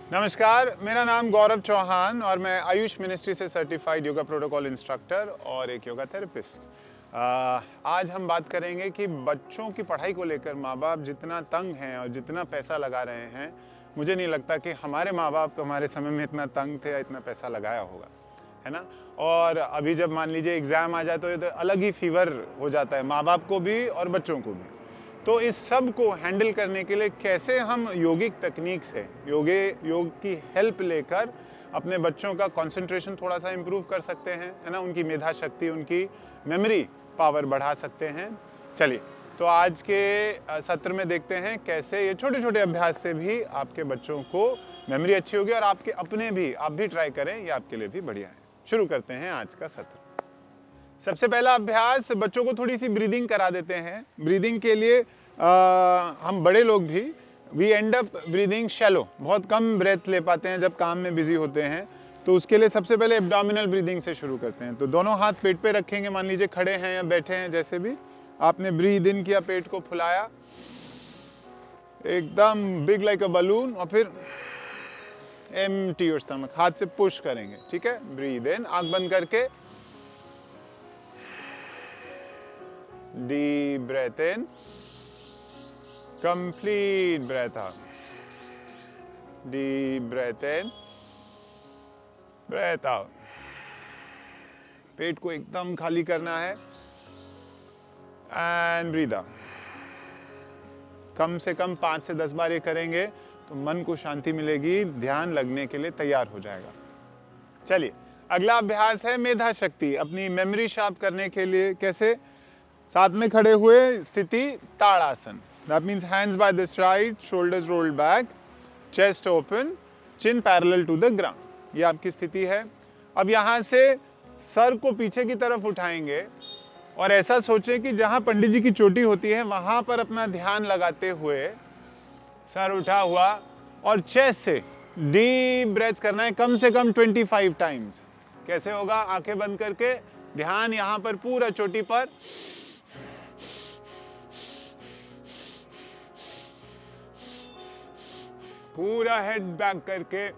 नमस्कार, मेरा नाम गौरव चौहान और मैं आयुष मिनिस्ट्री से सर्टिफाइड योगा प्रोटोकॉल इंस्ट्रक्टर और एक योगा थेरेपिस्ट। आज हम बात करेंगे कि बच्चों की पढ़ाई को लेकर माँ बाप जितना तंग हैं और जितना पैसा लगा रहे हैं, मुझे नहीं लगता कि हमारे माँ बाप हमारे समय में इतना तंग थे या इतना पैसा लगाया होगा, है ना। और अभी जब मान लीजिए एग्ज़ाम आ जाए तो ये तो अलग ही फीवर हो जाता है माँ बाप को भी और बच्चों को भी। तो इस सब को हैंडल करने के लिए कैसे हम योगिक तकनीक से योग की हेल्प लेकर अपने बच्चों का कंसंट्रेशन थोड़ा सा इम्प्रूव कर सकते हैं, है ना, उनकी मेधा शक्ति, उनकी मेमोरी पावर बढ़ा सकते हैं। चलिए, तो आज के सत्र में देखते हैं कैसे ये छोटे छोटे अभ्यास से भी आपके बच्चों को मेमोरी अच्छी होगी और आपके अपने भी, आप भी ट्राई करें, ये आपके लिए भी बढ़िया है। शुरू करते हैं आज का सत्र। सबसे पहला अभ्यास, बच्चों को थोड़ी सी ब्रीदिंग करा देते हैं। ब्रीदिंग के लिए हम बड़े लोग भी we end up breathing shallow, बहुत कम ब्रेथ ले पाते हैं जब काम में बिजी होते हैं। तो उसके लिए सबसे पहले एब्डोमिनल ब्रीदिंग से शुरू करते हैं। तो दोनों हाथ पेट पे रखेंगे, मान लीजिए खड़े हैं या बैठे हैं, जैसे भी आपने ब्रीद इन किया, पेट को फुलाया एकदम बिग लाइक अ बलून, और फिर एम्प्टी योर स्टमक, हाथ से पुश करेंगे। ठीक है, ब्रीद इन, आंख बंद करके, deep breath in, complete breath out, deep breath in, breath out। पेट को एकदम खाली करना है एंड ब्रीद आउट। कम से कम 5 से 10 बार ये करेंगे तो मन को शांति मिलेगी, ध्यान लगने के लिए तैयार हो जाएगा। चलिए, अगला अभ्यास है मेधा शक्ति, अपनी मेमोरी शार्प करने के लिए। कैसे? साथ में खड़े हुए स्थिति, Tadasana. That means hands by the side, shoulders rolled back, chest open, chin parallel to the ground. ये आपकी स्थिति है। अब यहाँ से सर को पीछे की तरफ उठाएंगे और ऐसा सोचें कि जहाँ पंडित जी की चोटी होती है वहाँ पर अपना ध्यान लगाते हुए सर उठा हुआ, और चेस्ट से डीप ब्रेथ करना है कम से कम 25 टाइम्स। कैसे होगा? आंखें बंद करके ध्यान यहाँ पर पूरा चोटी पर, पूरा हेड बैक करके,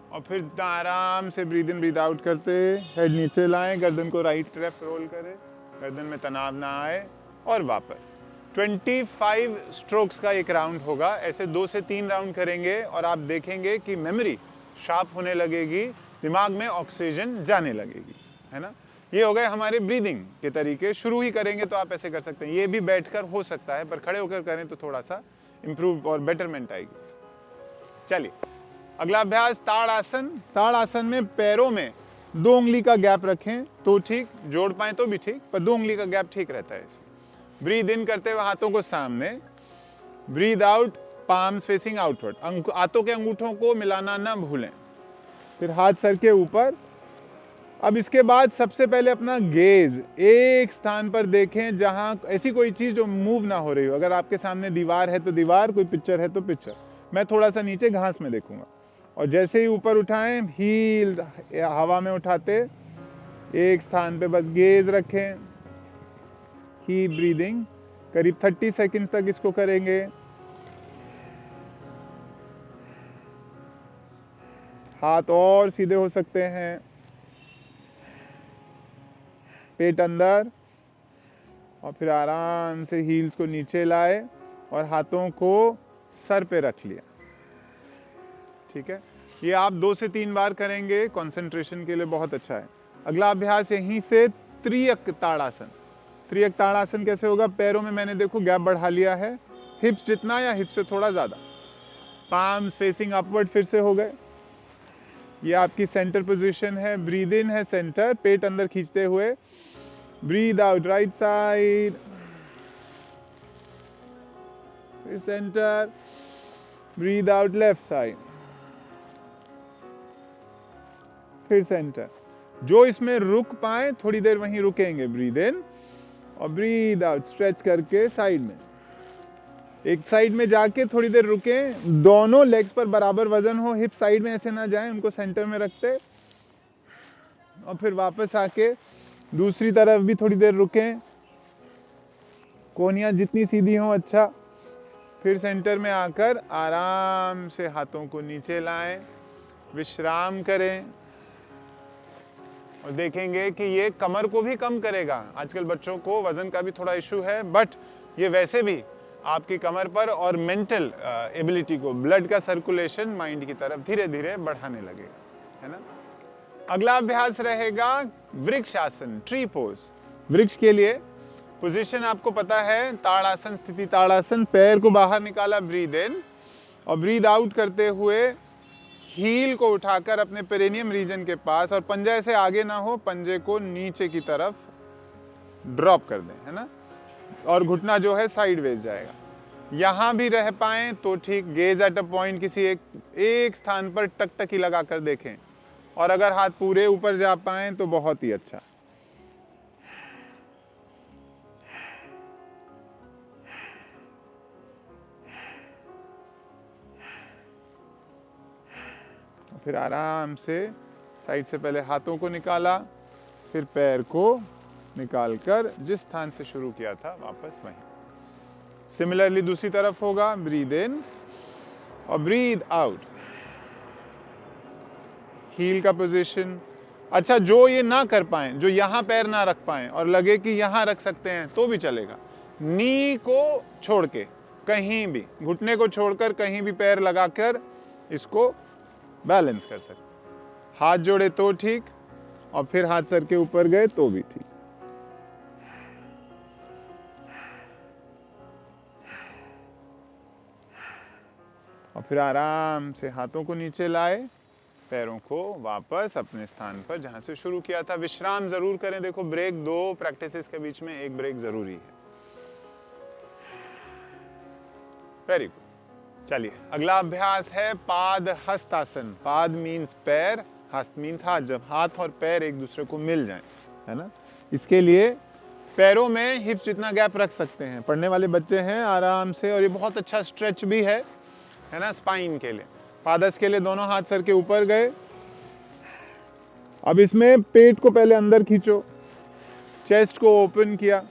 और फिर आराम से ब्रीद इन ब्रीद आउट करते, हेड नीचे लाएं, गर्दन को राइट लेफ्ट रोल करें, गर्दन में तनाव ना आए, और वापस 25 स्ट्रोक्स का एक राउंड होगा। ऐसे 2 से 3 राउंड करेंगे और आप देखेंगे कि मेमोरी शार्प होने लगेगी, दिमाग में ऑक्सीजन जाने लगेगी, है ना। ये हो गए हमारे ब्रीदिंग के तरीके। शुरू ही करेंगे तो आप ऐसे कर सकते हैं। ये भी बैठकर हो सकता है, पर खड़े होकर करें तो थोड़ा सा इम्प्रूव और बेटरमेंट आएगी। चलिए, अगला अभ्यास ताड़ासन। ताड़ासन में पैरों में 2 उंगली का गैप रखें तो ठीक, जोड़ पाए तो भी ठीक, पर 2 उंगली का गैप ठीक रहता है इसमें। ब्रीद इन करते हुए हाथों को सामने, breathe out, palms facing outward, हाथों के अंगूठों को मिलाना ना भूलें, फिर हाथ सर के ऊपर। अब इसके बाद सबसे पहले अपना गेज एक स्थान पर देखें जहां ऐसी कोई चीज जो मूव ना हो रही हो। अगर आपके सामने दीवार है तो दीवार, कोई पिक्चर है तो पिक्चर। मैं थोड़ा सा नीचे घास में देखूंगा, और जैसे ही ऊपर उठाएं, हील्स हवा में उठाते, एक स्थान पे बस गेज रखें। कीप ब्रीदिंग, करीब 30 सेकंड्स तक इसको करेंगे। हाथ और सीधे हो सकते हैं, पेट अंदर, और फिर आराम से हील्स को नीचे लाए और हाथों को सर पे रख लिया। ठीक है, ये आप 2 से 3 बार करेंगे, कंसंट्रेशन के लिए बहुत अच्छा है। अगला अभ्यास यहीं से त्रियक ताड़ासन। त्रियक ताड़ासन कैसे होगा? पैरों में मैंने देखो गैप बढ़ा लिया है, हिप्स जितना या हिप्स से थोड़ा ज़्यादा, पाम्स फेसिंग अपवर्ड फिर से हो गए। ये आपकी सेंटर पोजीशन है। ब्रीद इन है सेंटर, पेट अंदर खींचते हुए, ब्रीद आउट राइट साइड, फिर centre, breathe out left side, फिर सेंटर। जो इसमें रुक पाए थोड़ी देर वहीं रुकेंगे। ब्रीद इन और ब्रीद आउट, स्ट्रेच करके साइड में, एक साइड में जाके थोड़ी देर रुकें। दोनों लेग्स पर बराबर वजन हो, हिप साइड में ऐसे ना जाए, उनको सेंटर में रखते, और फिर वापस आके दूसरी तरफ भी थोड़ी देर रुकें। कोहनियां जितनी सीधी हो अच्छा, फिर सेंटर में आकर आराम से हाथों को नीचे लाएं, विश्राम करें और देखेंगे कि ये कमर को भी कम करेगा। आजकल बच्चों को वजन का भी थोड़ा इशू है, बट ये वैसे भी आपकी कमर पर और मेंटल एबिलिटी को, ब्लड का सर्कुलेशन माइंड की तरफ धीरे धीरे बढ़ाने लगेगा, है ना। अगला अभ्यास रहेगा वृक्ष आसन, ट्री पोज। वृक्ष के लिए पोजीशन आपको पता है, ताड़ासन स्थिति, ताड़ासन। पैर को बाहर निकाला, ब्रीद इन, और ब्रीद आउट करते हुए हील को उठाकर अपने पेरिनियम रीजन के पास, और पंजा से आगे ना हो, पंजे को नीचे की तरफ ड्रॉप कर दें, है ना, और घुटना जो है साइडवेज जाएगा। यहां भी रह पाए तो ठीक, गेज एट अ पॉइंट, किसी एक स्थान पर टकटकी लगाकर देखें, और अगर हाथ पूरे ऊपर जा पाए तो बहुत ही अच्छा। फिर आराम से साइड से पहले हाथों को निकाला, फिर पैर को निकालकर जिस स्थान से शुरू किया था वापस वहीं। सिमिलरली दूसरी तरफ होगा, ब्रीद इन और ब्रीद आउट, हील का पोजीशन। अच्छा, जो ये ना कर पाए, जो यहां पैर ना रख पाए और लगे कि यहां रख सकते हैं तो भी चलेगा, नी को छोड़ के कहीं भी, घुटने को छोड़कर कहीं भी पैर लगाकर इसको बैलेंस कर सकते। हाथ जोड़े तो ठीक, और फिर हाथ सर के ऊपर गए तो भी ठीक। और फिर आराम से हाथों को नीचे लाए, पैरों को वापस अपने स्थान पर जहां से शुरू किया था। विश्राम जरूर करें। देखो, ब्रेक, दो प्रैक्टिसेस के बीच में एक ब्रेक जरूरी है। Very good. चलिए, अगला अभ्यास है पाद हस्तासन। पाद मीन्स पैर, हस्त मीन्स हाथ। जब हाथ और पैर एक दूसरे को मिल जाएं, है ना, इसके लिए पैरों में हिप्स जितना गैप रख सकते हैं। पढ़ने वाले बच्चे हैं, आराम से, और ये बहुत अच्छा स्ट्रेच भी है ना, स्पाइन के लिए। पादस के लिए दोनों हाथ सर के ऊपर गए। अब इसमें पेट को पहले अंदर खींचो, चेस्ट को ओपन किया,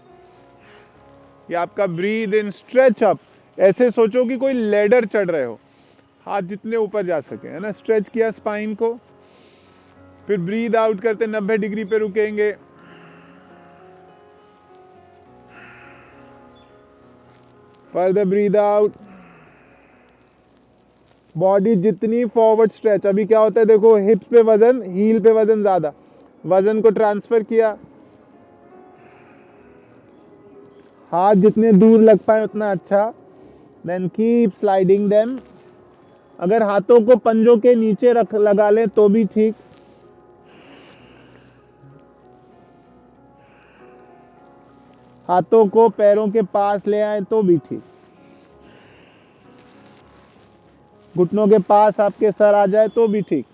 ये आपका ब्रीद इन, स्ट्रेच अप। ऐसे सोचो कि कोई लेडर चढ़ रहे हो, हाथ जितने ऊपर जा सके, है ना, स्ट्रेच किया स्पाइन को। फिर ब्रीद आउट करते 90 डिग्री पे रुकेंगे। फर्दर ब्रीद आउट, बॉडी जितनी फॉरवर्ड स्ट्रेच। अभी क्या होता है, देखो, हिप्स पे वजन, हील पे वजन ज्यादा, वजन को ट्रांसफर किया, हाथ जितने दूर लग पाए उतना अच्छा। Then keep sliding them. अगर हाथों को पंजों के नीचे रख लगा लें तो भी ठीक। हाथों को पैरों के पास ले आए तो भी ठीक। घुटनों के पास आपके सर आ जाए तो भी ठीक।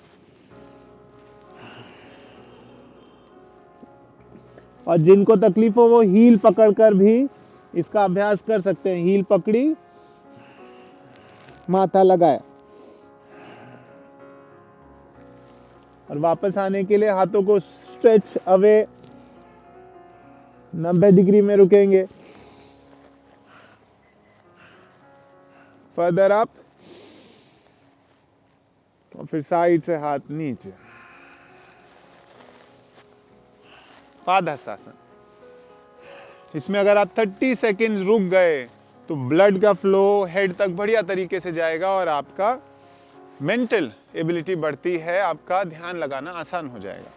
और जिनको तकलीफ हो वो हील पकड़कर भी इसका अभ्यास कर सकते हैं। हील पकड़ी, माथा लगाया, और वापस आने के लिए हाथों को स्ट्रेच अवे, 90 डिग्री में रुकेंगे। फर्दर अप, और फिर साइड से हाथ नीचे। पाद हस्तासन। इसमें अगर आप 30 सेकेंड्स रुक गए तो ब्लड का फ्लो हेड तक बढ़िया तरीके से जाएगा और आपका मेंटल एबिलिटी बढ़ती है, आपका ध्यान लगाना आसान हो जाएगा।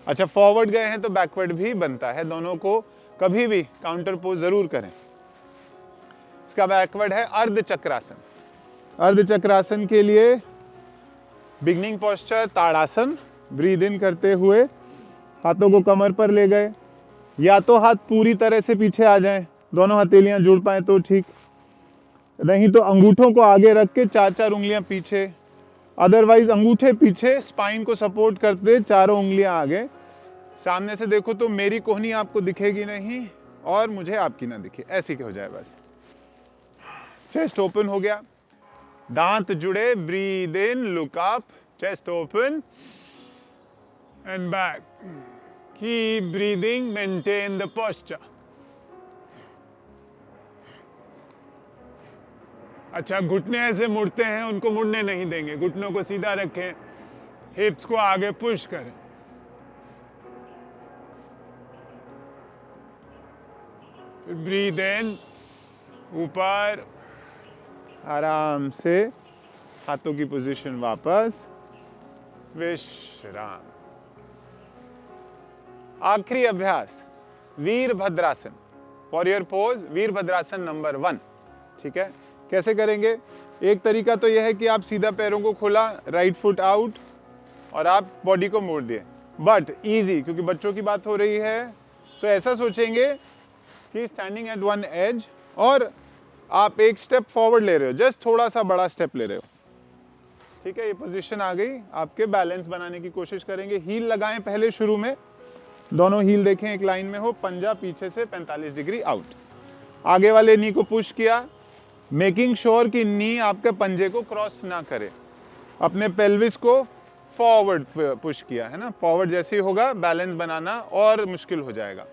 अच्छा, फॉरवर्ड गए हैं तो बैकवर्ड भी बनता है, दोनों को कभी भी काउंटर पोज जरूर करें। इसका बैकवर्ड है अर्ध चक्रासन। अर्ध चक्रासन के लिए beginning posture tadasana. Breathe in करते हुए हाथों को कमर पर ले गए, या तो हाथ पूरी तरह से पीछे आ जाएं, दोनों हथेलियां जुड़ पाए तो ठीक, नहीं तो अंगूठों को आगे रख के 4-4 उंगलियां पीछे, अदरवाइज अंगूठे पीछे, स्पाइन को सपोर्ट करते, चारों उंगलियां आगे। सामने से देखो तो मेरी कोहनी आपको दिखेगी नहीं और मुझे आपकी ना दिखे, ऐसी हो जाए बस। चेस्ट ओपन हो गया, दांत जुड़े, breathe in, look up, chest open and back. Keep breathing, maintain the posture. अच्छा, घुटने ऐसे मुड़ते हैं, उनको मुड़ने नहीं देंगे, घुटनों को सीधा रखें, हिप्स को आगे पुश करें। फिर ब्रीद इन, ऊपर, आराम से हाथों की पोजीशन वापस, विश्राम। आखिरी अभ्यास Virabhadrasana, warrior pose, Virabhadrasana number 1। ठीक है, कैसे करेंगे? एक तरीका तो यह है कि आप सीधा पैरों को खोला, राइट फुट आउट, और आप बॉडी को मोड़ दिए, बट इजी, क्योंकि बच्चों की बात हो रही है, तो ऐसा सोचेंगे कि स्टैंडिंग एट वन एज, और आप एक स्टेप फॉरवर्ड ले रहे हो, जस्ट थोड़ा सा बड़ा स्टेप ले रहे हो। ठीक है, ये पोजीशन आ गई, आपके बैलेंस बनाने की कोशिश करेंगे। हील लगाएं पहले शुरू में, दोनों हील देखें एक लाइन में हो, पंजा पीछे से 45 डिग्री आउट, आगे वाले नी को पुश किया, मेकिंग श्योर कि नी आपके पंजे को क्रॉस ना करे, अपने पेल्विस को फॉरवर्ड पुश किया है ना, फॉरवर्ड जैसे ही होगा बैलेंस बनाना और मुश्किल हो जाएगा।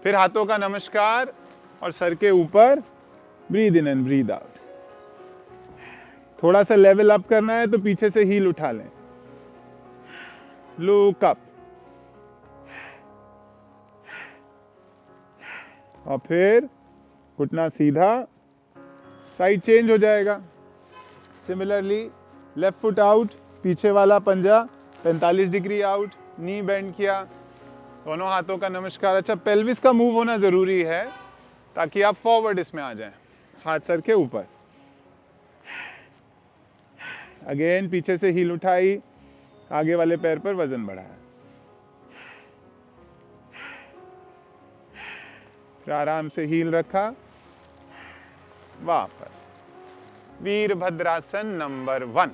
फिर हाथों का नमस्कार और सर के ऊपर, breathe in and breathe out. थोड़ा सा लेवल अप करना है तो पीछे से हील उठा लें, लुक अप, और फिर घुटना सीधा, साइड चेंज हो जाएगा। सिमिलरली लेफ्ट फुट आउट, पीछे वाला पंजा 45 डिग्री आउट, नी बेंड किया, दोनों हाथों का नमस्कार। अच्छा, पेल्विस का मूव होना जरूरी है ताकि आप फॉरवर्ड इसमें आ जाएं, हाथ सर के ऊपर। अगेन पीछे से हील उठाई, आगे वाले पैर पर वजन बढ़ाया, फिर आराम से हील रखा, वापस। वीरभद्रासन नंबर 1।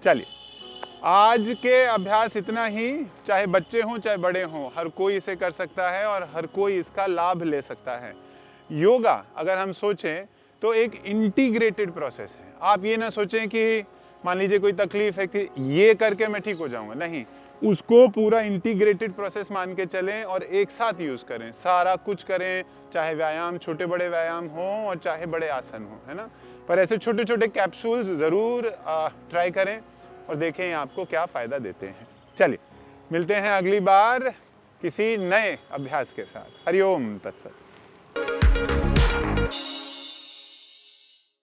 चलिए, आज के अभ्यास इतना ही। चाहे बच्चे हों चाहे बड़े हों, हर कोई इसे कर सकता है और हर कोई इसका लाभ ले सकता है। योगा अगर हम सोचें तो एक इंटीग्रेटेड प्रोसेस है। आप ये ना सोचें कि मान लीजिए कोई तकलीफ है कि ये करके मैं ठीक हो जाऊंगा, नहीं, उसको पूरा इंटीग्रेटेड प्रोसेस मान के चलें और एक साथ यूज करें, सारा कुछ करें, चाहे व्यायाम, छोटे बड़े व्यायाम हों और चाहे बड़े आसन हों, है ना। पर ऐसे छोटे छोटे कैप्सूल्स जरूर ट्राई करें और देखें आपको क्या फायदा देते हैं। चलिए, मिलते हैं अगली बार किसी नए अभ्यास के साथ। हरिओम तत्सत।